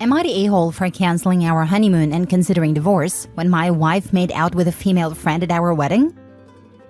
Am I the a-hole for canceling our honeymoon and considering divorce when my wife made out with a female friend at our wedding?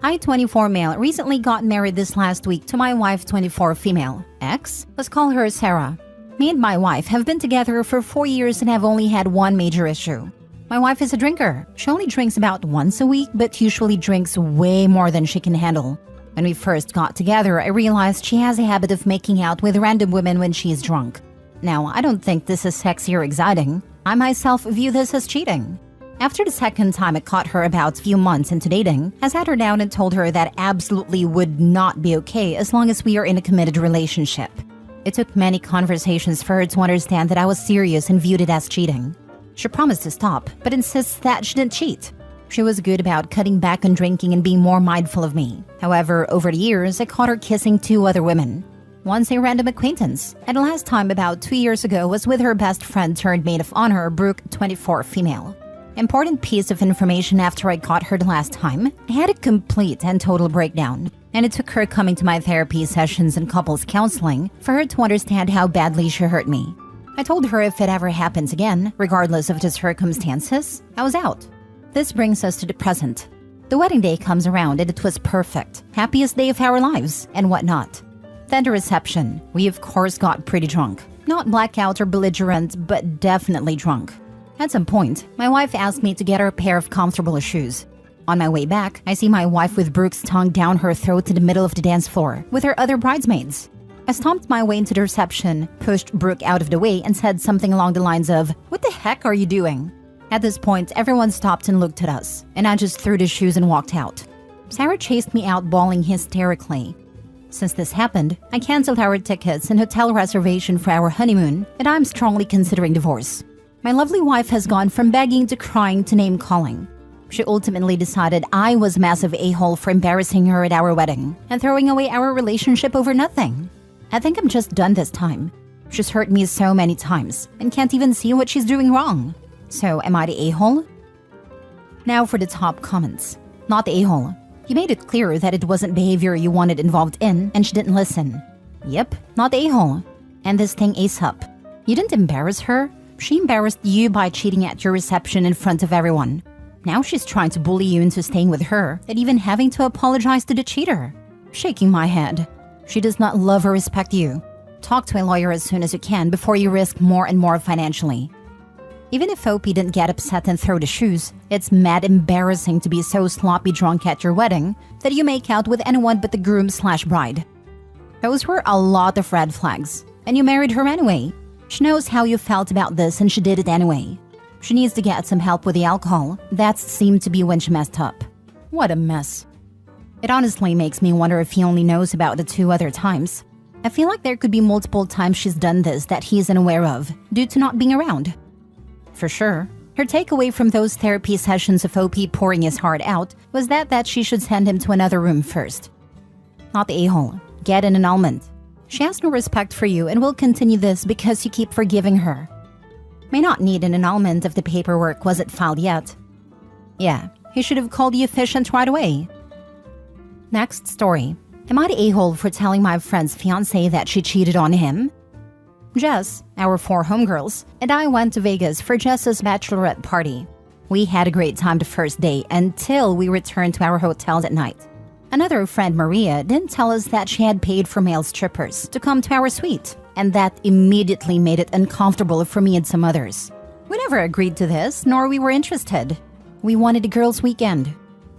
I, 24 male, recently got married this last week to my wife, 24 female. Ex? Let's call her Sarah. Me and my wife have been together for 4 years and have only had one major issue. My wife is a drinker. She only drinks about once a week, but usually drinks way more than she can handle. When we first got together, I realized she has a habit of making out with random women when she is drunk. Now, I don't think this is sexy or exciting. I myself view this as cheating. After the second time I caught her about a few months into dating, I sat her down and told her that absolutely would not be okay as long as we are in a committed relationship. It took many conversations for her to understand that I was serious and viewed it as cheating. She promised to stop, but insists that she didn't cheat. She was good about cutting back on drinking and being more mindful of me. However, over the years, I caught her kissing 2 other women. Once a random acquaintance, and the last time about 2 years ago was with her best friend turned maid of honor, Brooke, 24 female. Important piece of information after I caught her the last time, I had a complete and total breakdown. And it took her coming to my therapy sessions and couples counseling for her to understand how badly she hurt me. I told her if it ever happens again, regardless of the circumstances, I was out. This brings us to the present. The wedding day comes around and it was perfect. Happiest day of our lives, and whatnot. Then the reception. We of course got pretty drunk. Not blackout or belligerent, but definitely drunk. At some point, my wife asked me to get her a pair of comfortable shoes. On my way back, I see my wife with Brooke's tongue down her throat in the middle of the dance floor with her other bridesmaids. I stomped my way into the reception, pushed Brooke out of the way, and said something along the lines of, "What the heck are you doing?" At this point, everyone stopped and looked at us, and I just threw the shoes and walked out. Sarah chased me out, bawling hysterically. Since this happened, I canceled our tickets and hotel reservation for our honeymoon, and I'm strongly considering divorce. My lovely wife has gone from begging to crying to name-calling. She ultimately decided I was a massive a-hole for embarrassing her at our wedding and throwing away our relationship over nothing. I think I'm just done this time. She's hurt me so many times and can't even see what she's doing wrong. So, am I the a-hole? Now for the top comments. Not the a-hole. You made it clear that it wasn't behavior you wanted involved in, and she didn't listen. Yep, not the a-hole. And this thing ASAP. You didn't embarrass her. She embarrassed you by cheating at your reception in front of everyone. Now she's trying to bully you into staying with her and even having to apologize to the cheater. Shaking my head. She does not love or respect you. Talk to a lawyer as soon as you can before you risk more and more financially. Even if OP didn't get upset and throw the shoes, it's mad embarrassing to be so sloppy drunk at your wedding that you make out with anyone but the groom/bride. Those were a lot of red flags, and you married her anyway. She knows how you felt about this and she did it anyway. She needs to get some help with the alcohol. That seemed to be when she messed up. What a mess. It honestly makes me wonder if he only knows about the 2 other times. I feel like there could be multiple times she's done this that he's unaware of due to not being around. For sure, her takeaway from those therapy sessions of OP pouring his heart out was that she should send him to another room first. Not the a-hole. Get an annulment. She has no respect for you and will continue this because you keep forgiving her. May not need an annulment if the paperwork wasn't filed yet. Yeah, he should have called you efficient right away. Next story. Am I the a-hole for telling my friend's fiancé that she cheated on him? Jess, our 4 homegirls, and I went to Vegas for Jess's bachelorette party. We had a great time the first day until we returned to our hotel that night. Another friend, Maria, didn't tell us that she had paid for male strippers to come to our suite, and that immediately made it uncomfortable for me and some others. We never agreed to this, nor we were interested. We wanted a girls' weekend.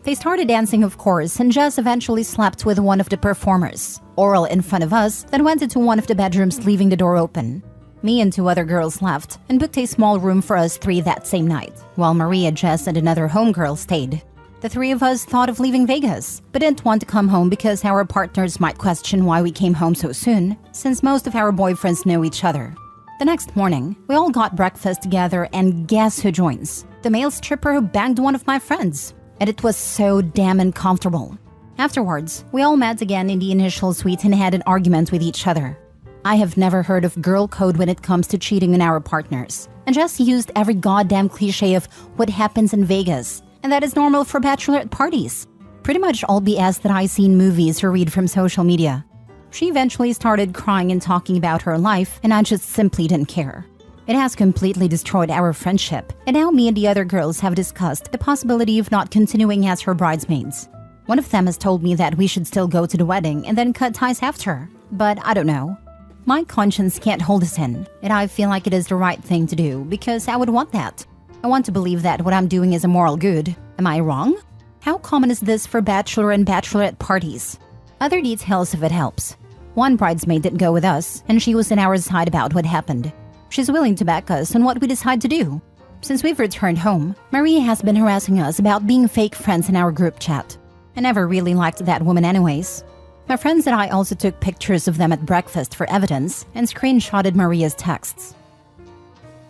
They started dancing, of course, and Jess eventually slept with one of the performers. Oral in front of us, then went into one of the bedrooms, leaving the door open. Me and 2 other girls left and booked a small room for us 3 that same night, while Maria, Jess, and another homegirl stayed. The 3 of us thought of leaving Vegas, but didn't want to come home because our partners might question why we came home so soon, since most of our boyfriends know each other. The next morning, we all got breakfast together, and guess who joins? The male stripper who banged one of my friends. And it was so damn uncomfortable. Afterwards, we all met again in the initial suite and had an argument with each other. I have never heard of girl code when it comes to cheating on our partners, and just used every goddamn cliche of what happens in Vegas, and that is normal for bachelorette parties. Pretty much all BS that I see in movies or read from social media. She eventually started crying and talking about her life, and I just simply didn't care. It has completely destroyed our friendship, and now me and the other girls have discussed the possibility of not continuing as her bridesmaids. One of them has told me that we should still go to the wedding and then cut ties after, but I don't know. My conscience can't hold us in, and I feel like it is the right thing to do because I would want that. I want to believe that what I'm doing is a moral good. Am I wrong? How common is this for bachelor and bachelorette parties? Other details if it helps. One bridesmaid didn't go with us, and she was on our side about what happened. She's willing to back us on what we decide to do. Since we've returned home, Maria has been harassing us about being fake friends in our group chat. I never really liked that woman anyways. My friends and I also took pictures of them at breakfast for evidence and screenshotted Maria's texts.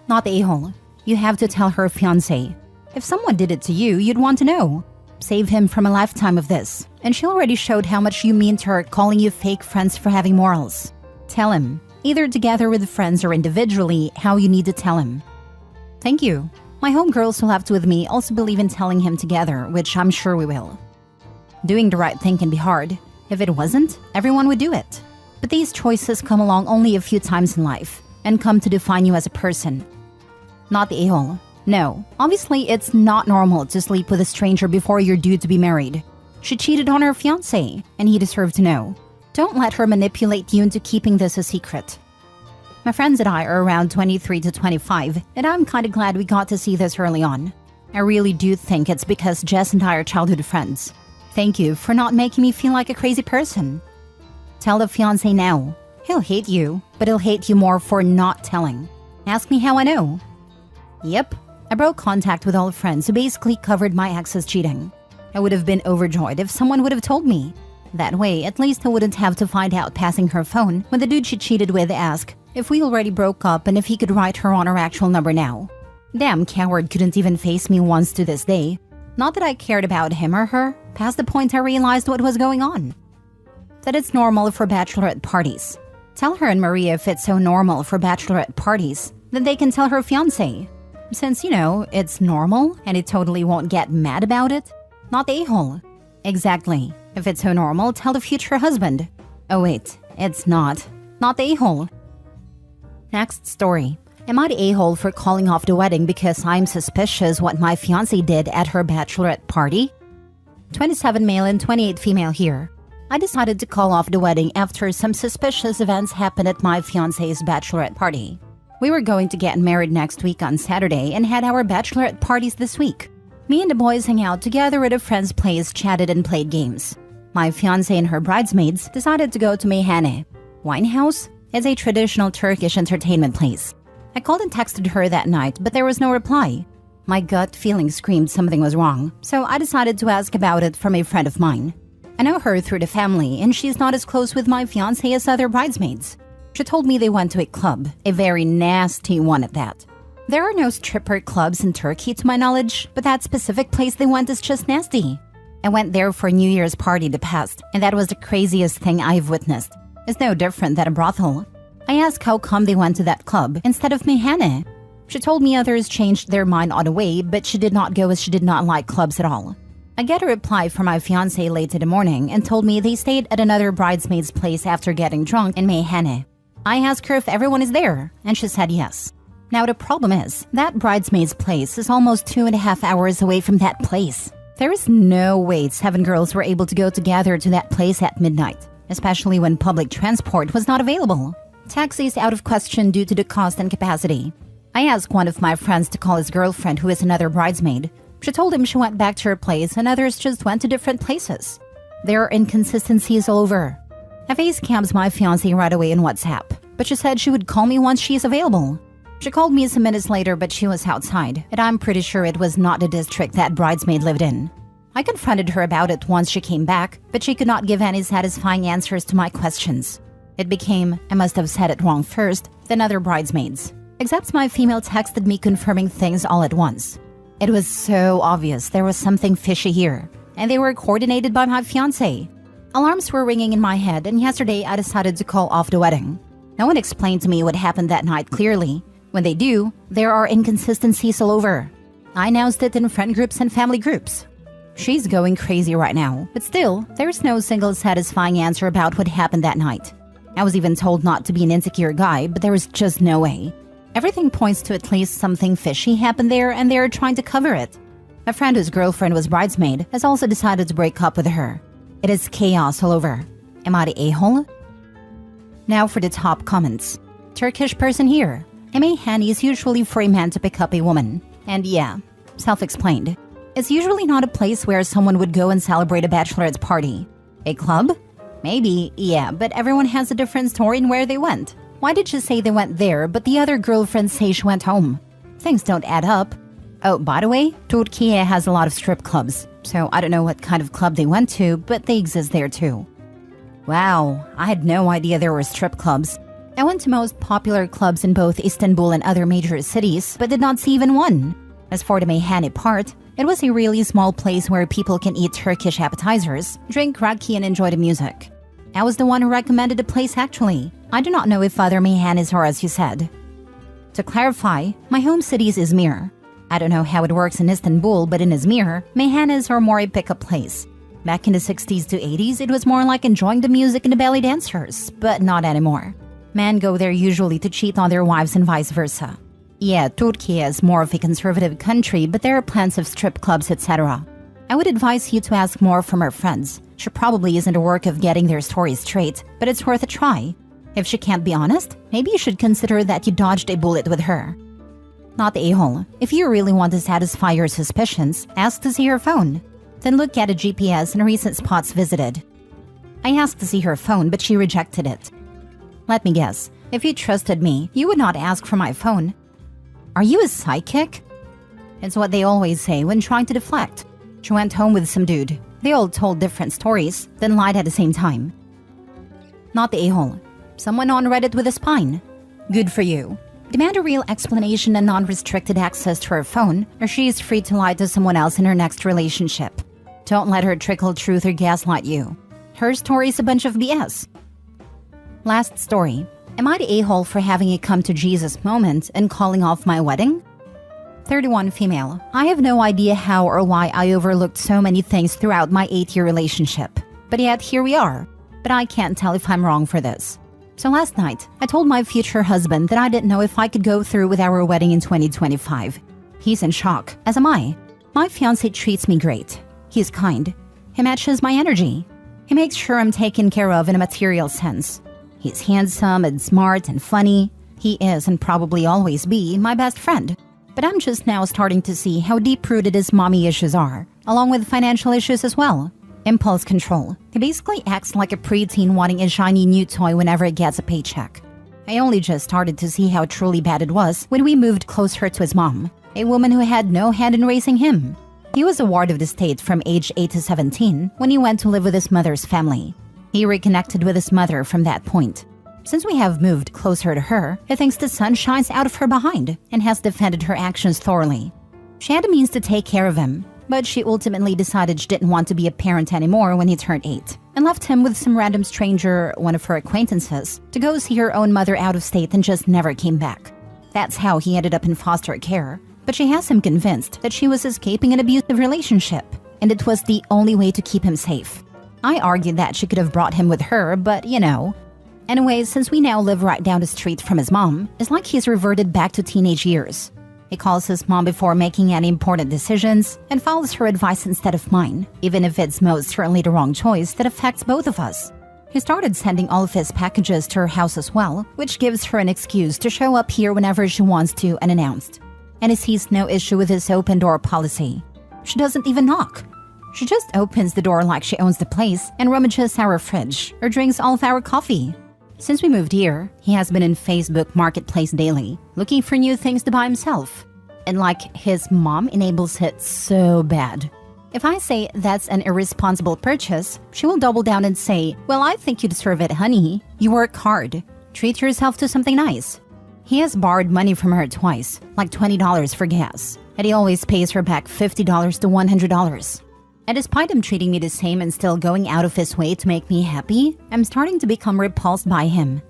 Not the a-hole. You have to tell her fiancé. If someone did it to you, you'd want to know. Save him from a lifetime of this. And she already showed how much you mean to her calling you fake friends for having morals. Tell him, either together with friends or individually, how you need to tell him. Thank you. My homegirls who left with me also believe in telling him together, which I'm sure we will. Doing the right thing can be hard. If it wasn't, everyone would do it. But these choices come along only a few times in life and come to define you as a person. Not the a-hole. No, obviously it's not normal to sleep with a stranger before you're due to be married. She cheated on her fiancé, and he deserved to know. Don't let her manipulate you into keeping this a secret. My friends and I are around 23 to 25, and I'm kinda glad we got to see this early on. I really do think it's because Jess and I are childhood friends. Thank you for not making me feel like a crazy person. Tell the fiancé now. He'll hate you, but he'll hate you more for not telling. Ask me how I know. Yep, I broke contact with all friends who basically covered my ex's cheating. I would have been overjoyed if someone would have told me. That way, at least I wouldn't have to find out passing her phone when the dude she cheated with asked if we already broke up and if he could write her on her actual number now. Damn coward couldn't even face me once to this day. Not that I cared about him or her, past the point I realized what was going on. That it's normal for bachelorette parties. Tell her and Maria if it's so normal for bachelorette parties, then they can tell her fiancé. Since, it's normal and he totally won't get mad about it. Not the a-hole. Exactly. If it's so normal, tell the future husband. Oh wait, it's not. Not the a-hole. Next story. Am I the a-hole for calling off the wedding because I'm suspicious what my fiancé did at her bachelorette party? 27 male and 28 female here. I decided to call off the wedding after some suspicious events happened at my fiancé's bachelorette party. We were going to get married next week on Saturday and had our bachelorette parties this week. Me and the boys hang out together at a friend's place, chatted and played games. My fiancé and her bridesmaids decided to go to Meyhane. Winehouse is a traditional Turkish entertainment place. I called and texted her that night, but there was no reply. My gut feeling screamed something was wrong, so I decided to ask about it from a friend of mine. I know her through the family, and she's not as close with my fiancé as other bridesmaids. She told me they went to a club, a very nasty one at that. There are no stripper clubs in Turkey to my knowledge, but that specific place they went is just nasty. I went there for a New Year's party the past, and that was the craziest thing I've witnessed. It's no different than a brothel. I asked how come they went to that club instead of Meyhane. She told me others changed their mind on the way, but she did not go as she did not like clubs at all. I get a reply from my fiancé late in the morning and told me they stayed at another bridesmaid's place after getting drunk in Meyhane. I asked her if everyone is there, and she said yes. Now the problem is, that bridesmaid's place is almost 2.5 hours away from that place. There is no way 7 girls were able to go together to that place at midnight, especially when public transport was not available. Taxi is out of question due to the cost and capacity. I asked one of my friends to call his girlfriend who is another bridesmaid. She told him she went back to her place and others just went to different places. There are inconsistencies all over. I facecammed my fiancé right away in WhatsApp, but she said she would call me once she is available. She called me some minutes later, but she was outside, and I'm pretty sure it was not the district that bridesmaid lived in. I confronted her about it once she came back, but she could not give any satisfying answers to my questions. It became, I must have said it wrong first, than other bridesmaids. Except my female texted me confirming things all at once. It was so obvious there was something fishy here, and they were coordinated by my fiancé. Alarms were ringing in my head, and yesterday I decided to call off the wedding. No one explained to me what happened that night clearly. When they do, there are inconsistencies all over. I announced it in friend groups and family groups. She's going crazy right now, but still, there's no single satisfying answer about what happened that night. I was even told not to be an insecure guy, but there was just no way. Everything points to at least something fishy happened there and they're trying to cover it. A friend whose girlfriend was bridesmaid has also decided to break up with her. It is chaos all over. Am I the a-hole? Now for the top comments. Turkish person here. A meyhane is usually for a man to pick up a woman. And yeah, self-explained. It's usually not a place where someone would go and celebrate a bachelorette party. A club? Maybe, yeah, but everyone has a different story in where they went. Why did she say they went there, but the other girlfriends say she went home? Things don't add up. Oh, by the way, Turkey has a lot of strip clubs, so I don't know what kind of club they went to, but they exist there too. Wow, I had no idea there were strip clubs. I went to most popular clubs in both Istanbul and other major cities, but did not see even one. As for the meyhane part, it was a really small place where people can eat Turkish appetizers, drink raki and enjoy the music. I was the one who recommended the place actually. I do not know if other meyhanes are as you said. To clarify, my home city is Izmir. I don't know how it works in Istanbul, but in Izmir, meyhanes are more a pick-up place. Back in the 60s to 80s, it was more like enjoying the music and the belly dancers, but not anymore. Men go there usually to cheat on their wives and vice versa. Yeah, Turkey is more of a conservative country, but there are plenty of strip clubs, etc. I would advise you to ask more from her friends. She probably isn't a work of getting their story straight, but it's worth a try. If she can't be honest, maybe you should consider that you dodged a bullet with her. Not the a-hole. If you really want to satisfy your suspicions, ask to see her phone. Then look at a GPS and recent spots visited. I asked to see her phone, but she rejected it. Let me guess, if you trusted me, you would not ask for my phone. Are you a psychic? It's what they always say when trying to deflect. She went home with some dude. They all told different stories, then lied at the same time. Not the a-hole. Someone on Reddit with a spine. Good for you. Demand a real explanation and non-restricted access to her phone, or she is free to lie to someone else in her next relationship. Don't let her trickle truth or gaslight you. Her story is a bunch of BS. Last story. Am I the a-hole for having a come-to-Jesus moment and calling off my wedding? 31 female. I have no idea how or why I overlooked so many things throughout my 8-year relationship. But yet, here we are. But I can't tell if I'm wrong for this. So last night, I told my future husband that I didn't know if I could go through with our wedding in 2025. He's in shock, as am I. My fiancé treats me great. He's kind. He matches my energy. He makes sure I'm taken care of in a material sense. He's handsome and smart and funny. He is and probably always be my best friend. But I'm just now starting to see how deep-rooted his mommy issues are, along with financial issues as well. Impulse control. He basically acts like a preteen wanting a shiny new toy whenever it gets a paycheck. I only just started to see how truly bad it was when we moved closer to his mom, a woman who had no hand in raising him. He was a ward of the state from age 8 to 17 when he went to live with his mother's family. He reconnected with his mother from that point. Since we have moved closer to her, he thinks the sun shines out of her behind and has defended her actions thoroughly. She had the means to take care of him, but she ultimately decided she didn't want to be a parent anymore when he turned 8 and left him with some random stranger, one of her acquaintances, to go see her own mother out of state and just never came back. That's how he ended up in foster care, but she has him convinced that she was escaping an abusive relationship, and it was the only way to keep him safe. I argued that she could have brought him with her, but you know. Anyways, since we now live right down the street from his mom, it's like he's reverted back to teenage years. He calls his mom before making any important decisions and follows her advice instead of mine, even if it's most certainly the wrong choice that affects both of us. He started sending all of his packages to her house as well, which gives her an excuse to show up here whenever she wants to unannounced. And he sees no issue with his open door policy. She doesn't even knock. She just opens the door like she owns the place and rummages our fridge or drinks all of our coffee. Since we moved here, he has been in Facebook Marketplace daily, looking for new things to buy himself. And like his mom enables it so bad. If I say that's an irresponsible purchase, she will double down and say, well, I think you deserve it, honey. You work hard. Treat yourself to something nice. He has borrowed money from her twice, like $20 for gas, and he always pays her back $50 to $100. And despite him treating me the same and still going out of his way to make me happy, I'm starting to become repulsed by him.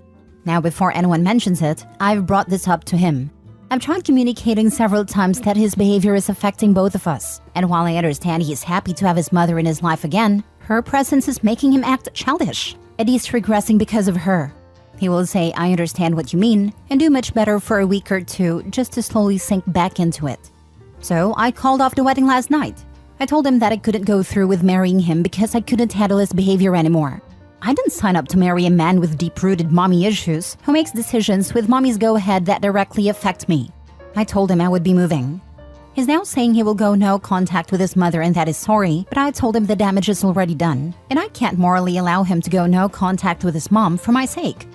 Now, before anyone mentions it, I've brought this up to him. I've tried communicating several times that his behavior is affecting both of us, and while I understand he's happy to have his mother in his life again, her presence is making him act childish, and he's regressing because of her. He will say, "I understand what you mean," and do much better for a week or two just to slowly sink back into it. So I called off the wedding last night. I told him that I couldn't go through with marrying him because I couldn't handle his behavior anymore. I didn't sign up to marry a man with deep-rooted mommy issues who makes decisions with mommy's go-ahead that directly affect me. I told him I would be moving. He's now saying he will go no contact with his mother and that is sorry, but I told him the damage is already done, and I can't morally allow him to go no contact with his mom for my sake.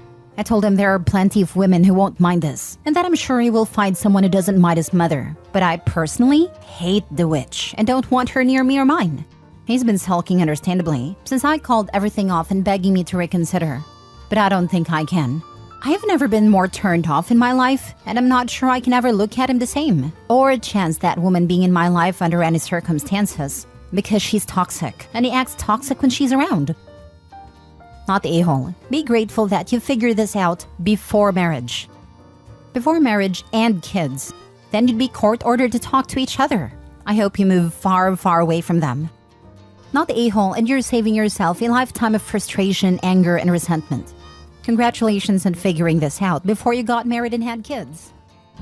I told him there are plenty of women who won't mind this, and that I'm sure he will find someone who doesn't mind his mother. But I personally hate the witch and don't want her near me or mine. He's been sulking understandably, since I called everything off and begging me to reconsider. But I don't think I can. I have never been more turned off in my life, and I'm not sure I can ever look at him the same, or chance that woman being in my life under any circumstances, because she's toxic, and he acts toxic when she's around. Not the a-hole. Be grateful that you figured this out before marriage. Before marriage and kids. Then you'd be court-ordered to talk to each other. I hope you move far, far away from them. Not the a-hole, and you're saving yourself a lifetime of frustration, anger, and resentment. Congratulations on figuring this out before you got married and had kids.